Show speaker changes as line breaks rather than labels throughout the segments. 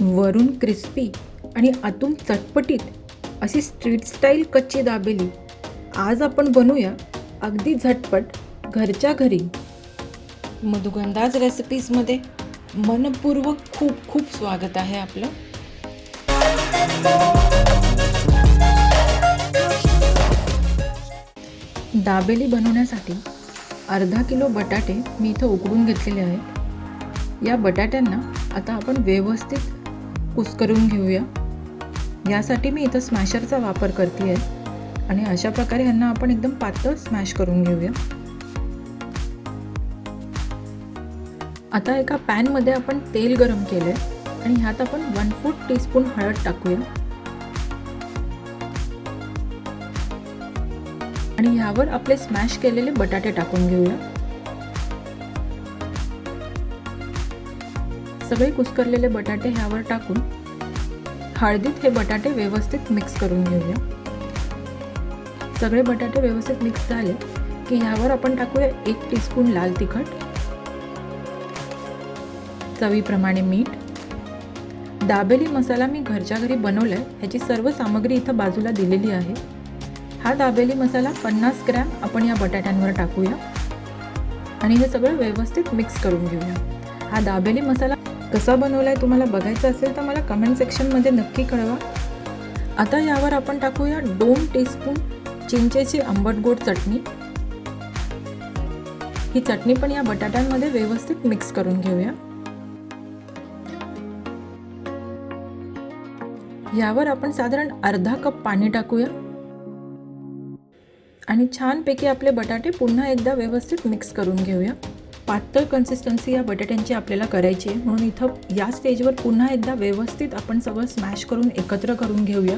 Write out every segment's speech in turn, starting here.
वरून क्रिस्पी आणि आतून चटपटीत अशी स्ट्रीट स्टाईल कच्ची दाबेली आज आपण बनवूया अगदी झटपट घरच्या घरी. मधुगंधाज रेसिपीजमध्ये मनपूर्वक खूप खूप स्वागत आहे आपलं. दाबेली बनवण्यासाठी अर्धा किलो बटाटे मी इथं उकडून घेतलेले आहेत. या बटाट्यांना आता आपण व्यवस्थित कुस्करून घेऊया. यासाठी मी इथं स्मॅशरचा वापर करते आहे आणि अशा प्रकारे ह्यांना आपण एकदम पातळ स्मॅश करून घेऊया. आता एका पॅनमध्ये आपण तेल गरम केलं आहे आणि ह्यात आपण 1/4 टीस्पून हळद टाकूया आणि ह्यावर आपले स्मॅश केलेले बटाटे टाकून घेऊया. सगळे कुस्करलेले बटाटे ह्यावर टाकून हळदीत हे बटाटे व्यवस्थित मिक्स करून घेऊया. सगळे बटाटे व्यवस्थित मिक्स झाले की ह्यावर आपण टाकूया 1 टीस्पून लाल तिखट, चवीप्रमाणे मीठ. दाबेली मसाला मी घरच्या घरी बनवलाय, ह्याची सर्व सामग्री इथं बाजूला दिलेली आहे. हा दाबेली मसाला 50 ग्रॅम आपण या बटाट्यांवर टाकूया आणि हे सगळं व्यवस्थित मिक्स करून घेऊया. हा दाबेली मसाला कसा बनवलाय तुम्हाला बघायचा असेल तर मला कमेंट सेक्शनमध्ये नक्की कळवा. आता यावर आपण टाकूया 2 टीस्पून चिंचेची आंबट गोड चटणी. ही चटणी पण या बटाट्यांमध्ये व्यवस्थित मिक्स करून घेऊया. यावर आपण साधारण अर्धा कप पाणी टाकूया आणि छानपैकी आपले बटाटे पुन्हा एकदा व्यवस्थित मिक्स करून घेऊया. पातळ कन्सिस्टन्सी या बटाट्यांची आपल्याला करायची आहे, म्हणून इथं या स्टेजवर पुन्हा एकदा व्यवस्थित आपण सगळं स्मॅश करून एकत्र करून घेऊया.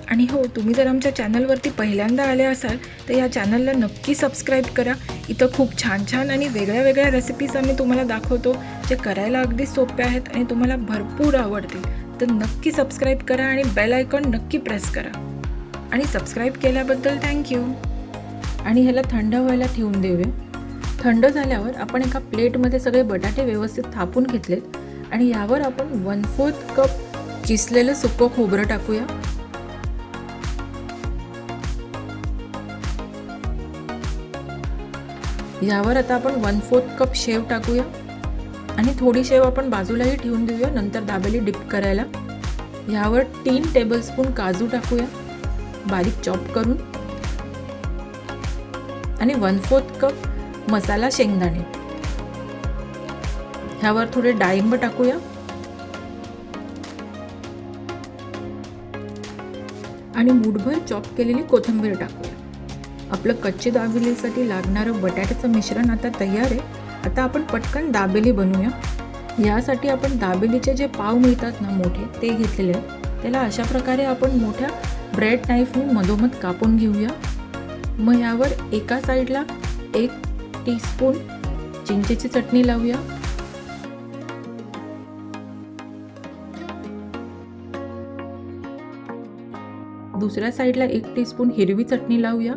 आणि हो, तुम्ही जर आमच्या चॅनलवरती पहिल्यांदा आले असाल तर या चॅनलला नक्की सबस्क्राईब करा. इथं खूप छान छान आणि वेगळ्या वेगळ्या रेसिपीज आम्ही तुम्हाला दाखवतो, जे करायला अगदी सोप्या आहेत आणि तुम्हाला भरपूर आवडतील. तर नक्की सबस्क्राईब करा आणि बेल आयकॉन नक्की प्रेस करा. आणि सबस्क्राईब केल्याबद्दल थँक्यू. आणि ह्याला थंड व्हायला ठेवून देऊया. थंड झाल्यावर आपण एका प्लेटमध्ये सगळे बटाटे व्यवस्थित थापून घेतलेत आणि यावर आपण 1/4 कप किसलेलं सुकं खोबरं टाकूया. यावर आता आपण 1/4 कप शेव टाकूया आणि थोडी शेव आपण बाजूलाही ठेवून देऊया नंतर दाबेली डिप करायला. यावर 3 टेबलस्पून काजू टाकूया बारीक चॉप करून आणि 1/4 कप मसाला शेंगदाणे. ह्यावर थोडे डाळिंब टाकूया आणि मूठभर चॉप केलेली कोथिंबीर टाकूया. आपलं कच्ची दाबेलीसाठी लागणारं बटाट्याचं मिश्रण आता तयार आहे. आता आपण पटकन दाबेली बनवूया. यासाठी आपण दाबेलीचे जे पाव मिळतात ना मोठे, ते घेतलेले आहेत. त्याला अशा प्रकारे आपण मोठ्या ब्रेड नाईफने मधोमध कापून घेऊया. मग यावर एका साईडला 1 टीस्पून चिंचेची चटणी लावूया. दुसऱ्या साईडला 1 टीस्पून हिरवी चटणी लावूया.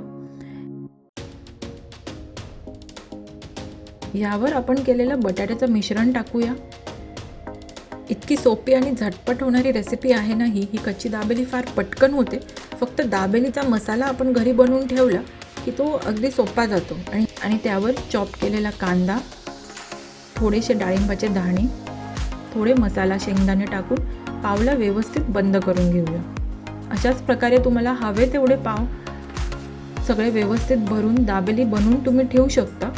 यावर आपण केलेलं बटाट्याचं मिश्रण टाकूया. इतकी सोपी आणि झटपट होणारी रेसिपी आहे ना ही कच्ची दाबेली फार पटकन होते. फक्त दाबेलीचा मसाला आपण घरी बनवून ठेवला की तो अगदी सोपा जातो. आणि त्यावर चॉप केलेला कांदा, थोडेसे डाळिंबाचे दाणे, थोडे मसाला शेंगदाणे टाकून पावला व्यवस्थित बंद करून घेऊया. अशाच प्रकारे तुम्हाला हवे तेवढे पाव सगळे व्यवस्थित भरून दाबेली बनवून तुम्ही ठेवू शकता.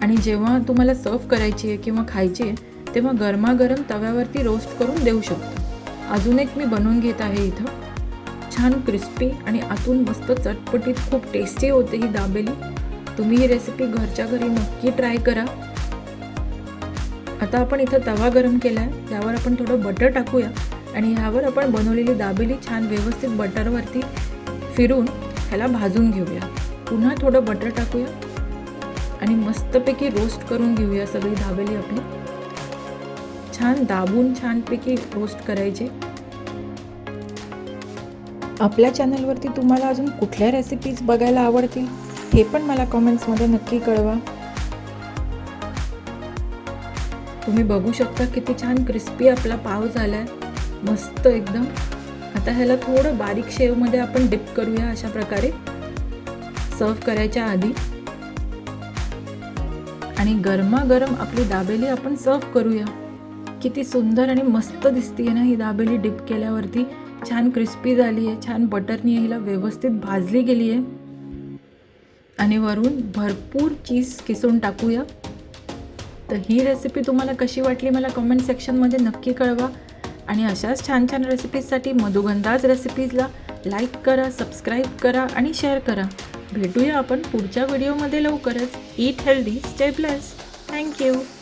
आणि जेव्हा तुम्हाला सर्व करायची आहे किंवा खायची आहे तेव्हा गरमागरम तव्यावरती रोस्ट करून देऊ शकता. अजून एक मी बनवून घेत आहे इथं. छान क्रिस्पी आणि आतून मस्त चटपटीत खूप टेस्टी होते ही दाबेली. तुम्ही ही रेसिपी घरच्या घरी नक्की ट्राय करा. आता आपण इथं तवा गरम केला आहे, त्यावर आपण थोडं बटर टाकूया आणि ह्यावर आपण बनवलेली दाबेली छान व्यवस्थित बटरवरती फिरून ह्याला भाजून घेऊया. पुन्हा थोडं बटर टाकूया आणि मस्तपैकी रोस्ट करून घेऊया सगळी दाबेली आपली. छान दाबून छानपैकी रोस्ट करायचे. आपल्या चॅनलवरती तुम्हाला अजून कुठल्या रेसिपीज बघायला आवडतील हे पण मला कमेंट्समध्ये नक्की कळवा. तुम्ही बघू शकता किती छान क्रिस्पी आपला पाव झाला आहे, मस्त एकदम. आता ह्याला थोडं बारीक शेवमध्ये आपण डिप करूया अशा प्रकारे सर्व करायच्या आधी. आणि गरमागरम आपली दाबेली आपण सर्व करूया. किती सुंदर आणि मस्त दिसते ना ही दाबेली डिप केल्यावरती. छान क्रिस्पी झाली आहे, छान बटरनी हिला व्यवस्थित भाजली गेली आहे. आणि वरून भरपूर चीज किसून टाकूया. तर ही रेसिपी तुम्हाला कशी वाटली मला कमेंट सेक्शनमध्ये नक्की कळवा. आणि अशाच छान छान रेसिपीजसाठी मधुगंधाज रेसिपीजला लाईक करा, सबस्क्राईब करा आणि शेअर करा. भेटूया आपण पुढच्या व्हिडिओमध्ये लवकरच. Eat healthy, stay blessed. Thank you.